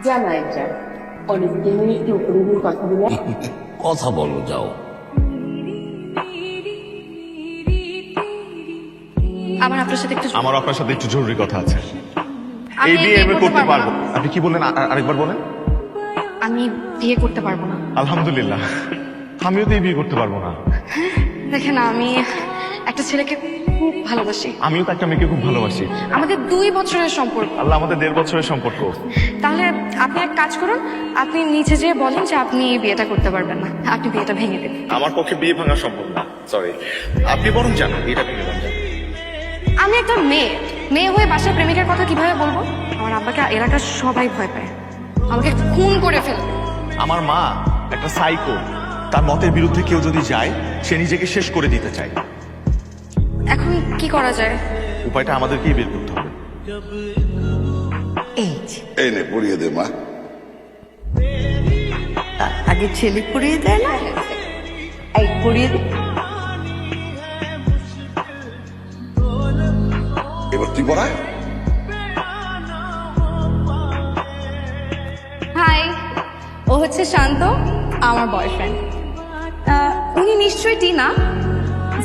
জানাই যা অনেকদিন একটু উপরে দিয়ে কথা বলে কথা বলো যাও। আমার আপনার সাথে একটু আমার আপনার সাথে একটু জরুরি কথা আছে। আমি এই বিয়ে আমি করতে পারবো পারবো। না। আপনি কি বললেন? আরেকবার বলেন। আমি বিয়ে করতে পারবো না। আলহামদুলিল্লাহ, আমিও তো এই বিয়ে করতে পারবো না। দেখেন আমি একটা ছেলেকে খুব ভালোবাসি। আমিও তো একটা মেয়েকে খুব ভালোবাসি। আমাদের 2 বছরের সম্পর্ক। আল্লাহ, আমাদের 1.5 বছরের সম্পর্ক। তাহলে আপনি এক কাজ করুন, আপনি নিচে যেয়ে বলেন যে আপনি এই বিয়েটা করতে পারবেন না, আপনি বিয়েটা ভেঙে দেন। আমার পক্ষে বিয়ে ভাঙা সম্ভব না, সরি। আপনি বরং জানেন এটা ভেঙে দেন। আমি একটা মেয়ে হয়ে বাসায় প্রেমিকের কথা কিভাবে বলবো? আমার আব্বাকে এলাকার সবাই ভয় পায়, আমাকে খুন করে ফেলবে। আমার মা একটা সাইকো। তার মতের বিরুদ্ধে কেউ যদি যায়, সে নিজেকে শেষ করে দিতে চায়। এখন কি করা যায়? উপায়টা আমাদেরকেই বের করতে হবে। এই নে পড়িয়ে দে মা। আগে ছেলে পড়িয়ে দেয় না, এই পড়িয়ে দে। এবার তুই পড়ায়। হাই, ও হচ্ছে শান্ত, আমার বয়ফ্রেন্ড। উনি নিশ্চয়ই টিনা।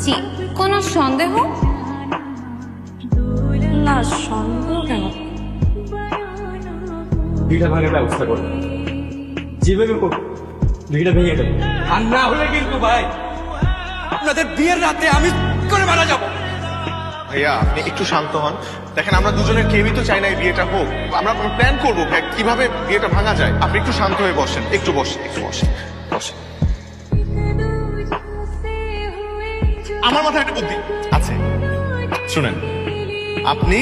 জি, কোনো সন্দেহ? না, সন্দেহ কেন? ভিড়টা ভাঙার ব্যবস্থা করো, যেভাবে করো ভিড়টা ভেঙে দেবো। আর না হলে কিন্তু ভাই আপনাদের বিয়ের রাতে আমি করে মারা যাবো। ভাইয়া, আপনি একটু শান্ত হন। দেখেন, আমরা দুজনের কেউই তো চাই না এই বিয়েটা হোক। আমরা প্ল্যান করবো কিভাবে বিয়েটা ভাঙা যায়। আপনি একটু শান্ত হয়ে বসেন, একটু বসেন। বসেন। আমার মাথায় একটা বুদ্ধি আছে, শুনেন। আপনি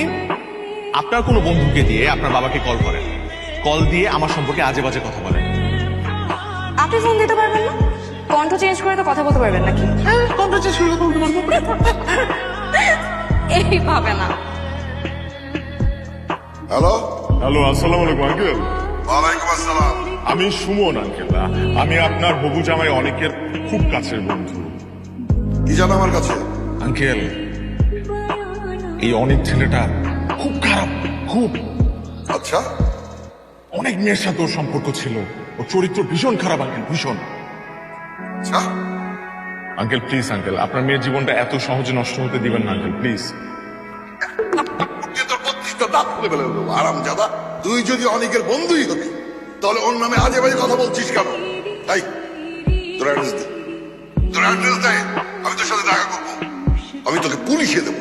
আপনার কোনো বন্ধুকে দিয়ে আপনার বাবাকে কল করেন, কল দিয়ে আমার সম্পর্কে আজে বাজে কথা বলেন। আপনি ফোন দিতে পারবেন না? কণ্ঠ চেঞ্জ করে তো কথা বলতে পারবেন নাকি? এইভাবে না। হ্যালো, হ্যালো, আসসালামু আলাইকুম আঙ্কেল। ওয়ালাইকুম আসসালাম। আমি সুমন আঙ্কেল। আমি আপনার হবু জামাই অনেকের খুব কাছের বন্ধু। কি জানো আমার কাছে? আঙ্কেল, এই অনেক ছেলেটা খুব খারাপ, খুব। আচ্ছা, অনেক মেয়ের সাথে ওর সম্পর্ক ছিল। ওর চরিত্র ভীষণ খারাপ আঙ্কেল, ভীষণ। আচ্ছা, আঙ্কেল প্লিজ, আঙ্কেল আপনার মেয়ের জীবনটা এত সহজে নষ্ট হতে দিবেন না আঙ্কেল, প্লিজ। তুই তোর 32টা দাঁত খুলে ফেলে দেবো আরাম জাদা। তুই যদি অনেকের বন্ধুই হবি, তাহলে ওর নামে আজে বাজে কথা বলছিস কেন? তাই তোর অ্যাড্রেস দে, তোর অ্যাড্রেস দে, আমি তোর সাথে দেখা করবো। আমি তোকে পুলিশে দেবো।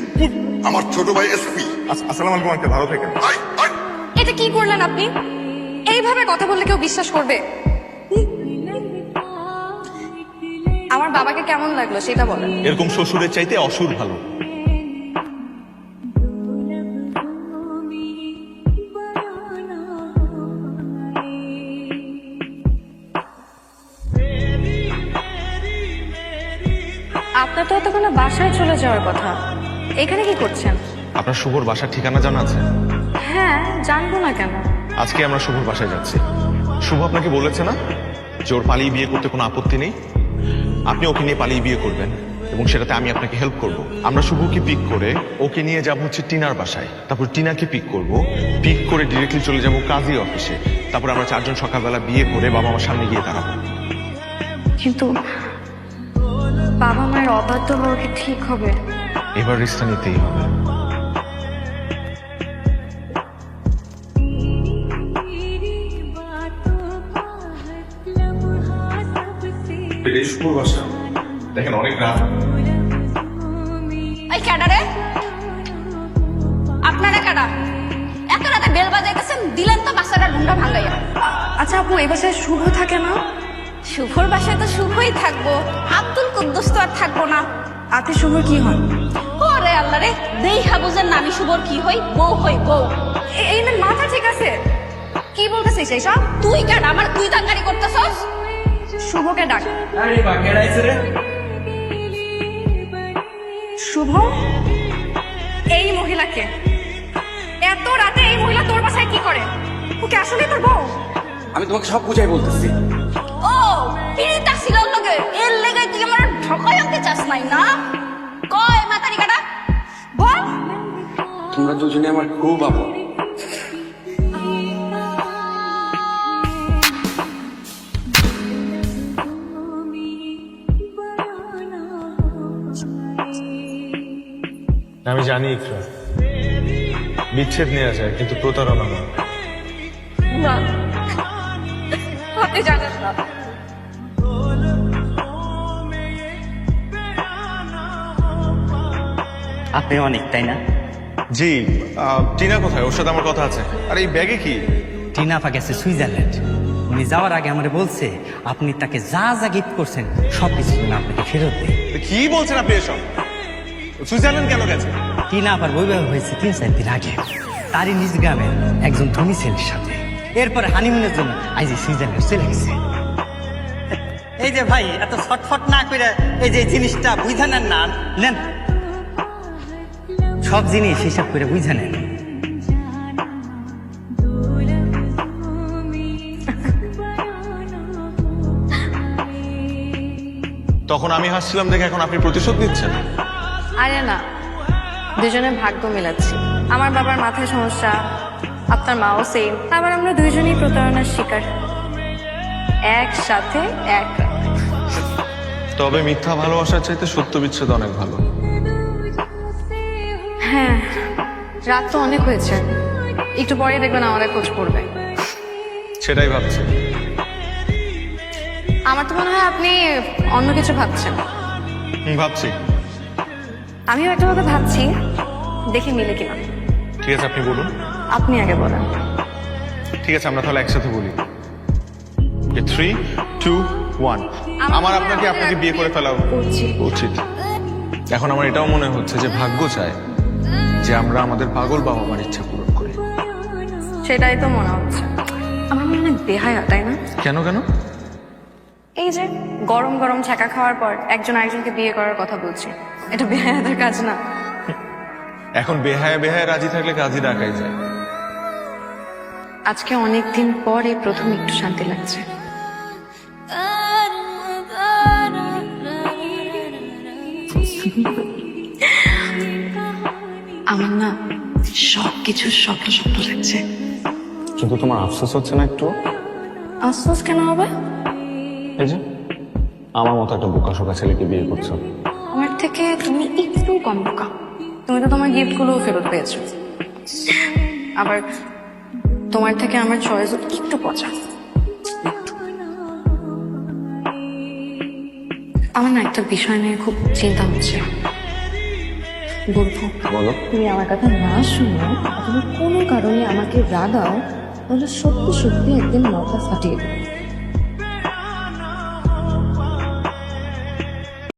আমার ছোট ভাই এসপি। আসসালামু আলাইকুম আঙ্কেল, ভালো থাকেন। এটা কি করলেন আপনি? এইভাবে কথা বললে কেউ বিশ্বাস করবে? আমার বাবাকে কেমন লাগলো সেটা বলেন। এরকম শ্বশুরের চাইতে অসুর ভালো। আপনার তো এতক্ষণে বাসায় চলে যাওয়ার কথা, এখানে কি করছেন? আপনার শুভর বাসার ঠিকানা জানা আছে? হ্যাঁ, জানবো না কেন? আজকে আমরা শুভর বাসায় যাচ্ছি। শুভ আপনাকে বলেছে না যে ওর পালিয়ে বিয়ে করতে কোনো আপত্তি নেই? আপনি ওকে নিয়ে পালিয়ে বিয়ে করবেন এবং সেটাতে আমি আপনাকে হেল্প করব। আমরা শুভকে পিক করে ওকে নিয়ে যাব হচ্ছে টিনার বাসায়, তারপর টিনাকে পিক করব, পিক করে ডিরেক্টলি চলে যাব কাজী অফিসে। তারপর আমরা 4 জন সকালবেলা বিয়ে করে বাবা মার সামনে গিয়ে দাঁড়াবো। কিন্তু বাবা মায়ের অবাধ্য হওয়া কি ঠিক হবে? এবার রিস্কটা নিতেই হবে। শুভর বাসা দেখেন, অনেক রাত। এই ক্যাডারে, আপনারা কারা? এত রাতে বেল বাজাইতেছেন, দিলেন তো বাসাটা ঢুন্ডা ভাঙাইয়া। আচ্ছা আপু, এই বাসায় শুভ থাকে না? শুভর বাসায় তো শুভই থাকবো, আব্দুল কুদ্দুস তো আর থাকবো না। আপনি শুভর কি হন? ওরে আল্লাহ রে, দেইহা বুঝেন না আমি শুভর কি হই? বউ হই, বউ। এই মেয়ের মাথা ঠিক আছে? কি বলতেছিস এইসব? তুই কেন আমার তুই তাঙ্গারি করতেছস? শুভকে ডাক। আরে বাকের আইছে রে। শুভ, এই মহিলাকে এত রাতে এই মহিলা তোর বাসায় কি করে? ওকে আসলে তোর বউ? আমি তোমাকে সব বুঝাই বলতেছি। ও পিড়িতা ছিল লগে, এর লেগে তুই আমার ঠকাই আনতে চাস নাই না? কয় মাতারি কাটা বল। তোমরা দুজনে আমার খুব আপন। জানি ইকরা, বিচ্ছেদ নেওয়া যায় কিন্তু প্রতারণা না। না আপনি জানেন না। আপনি অনেক, তাই না? জি টিনা কোথায়? ওর সাথে আমার কথা আছে। আর এই ব্যাগে কি? টিনা আপা গেছে সুইজারল্যান্ড। উনি যাওয়ার আগে আমারে বলছে আপনি তাকে যা যা গিফট করছেন সব কিছু যেন আপনাকে ফেরত দেয়। কি বলছেন আপনি এসব? সুইজারল্যান্ড কেন গেছে? টিনা আপার বৈবাহ হয়েছে 3-4 দিন আগে, তারই নিজ গ্রামের একজন ধনী ছেলের সাথে। এরপরে হানিমুনের জন্য আজ এই সুইজারল্যান্ড চলে গেছে। এই যে ভাই, এত ছটফট না করে এই যে জিনিসটা বুঝা নেন না, নেন সব জিনিস হিসাব করে বুঝা নেন। তখন আমি হাসছিলাম দেখে এখন আপনি প্রতিশোধ নিচ্ছেন? আরে না, দুজনে ভাগ্য মিলাচ্ছি। আমার বাবার মাথায় সমস্যা, আপনার মাও সেম, আবার আমরা দুইজনই প্রতারণার শিকার একসাথে এক রাত। তবে মিথ্যা ভালোবাসার চাইতে সত্য বিচ্ছেদ অনেক ভালো। হ্যাঁ, রাত তো অনেক হয়েছে, একটু পরেই দেখবেন আমাদের খোঁজ পড়বে। সেটাই ভাবছি। আমার তো মনে হয় আপনি অন্য কিছু ভাবছেন। ভাবছি। আমিও একটা কথা ভাবছি, দেখি মিলে কিনা। ঠিক আছে, আপনি বলুন। আপনি আগে বলেন। ঠিক আছে, আমরা তাহলে একসাথে বলি। 3, 2, 1। আমার আপনাকে বিয়ে করে ফেলা উচিত। এখন আমার এটাও মনে হচ্ছে যে ভাগ্য চায় যে আমরা আমাদের পাগল বাবা মার ইচ্ছা পূরণ করি। সেটাই তো মনে হচ্ছে। আমার মনে হয় বেহায়া, তাই না? কেন কেন? এই যে গরম গরম ছ্যাঁকা খাওয়ার পর একজন আরেকজনকে বিয়ে করার কথা বলছি, এটা বেহায়াদের কাজ না? এখন বেহায়া রাজি থাকলে কাজই ডাকাই যায়। আজকে অনেকদিন পর এই প্রথম একটু শান্তি লাগছে। আমার না সবকিছু স্বপ্ন স্বপ্ন লাগছে। কিন্তু তোমার আফসোস হচ্ছে না একটু? আফসোস কেন হবে? এই যে আমার মতো একটা বোকাশোকা ছেলেকে বিয়ে করছো। আমার থেকে তুমি একটু কম বোকা। তুমি তো তোমার গিফটগুলো ফেরত পেয়েছো। আবার তোমার থেকে আমার চয়েস একটু পচা। আমার না একটা বিষয় নিয়ে খুব চিন্তা হচ্ছে। বলবো? বলো। তুমি আমার কথা না শুনে তুমি কোনো কারণে আমাকে রাগাও, তাহলে সত্যি সত্যি একদিন মাথা ফাটিয়ে দেবে।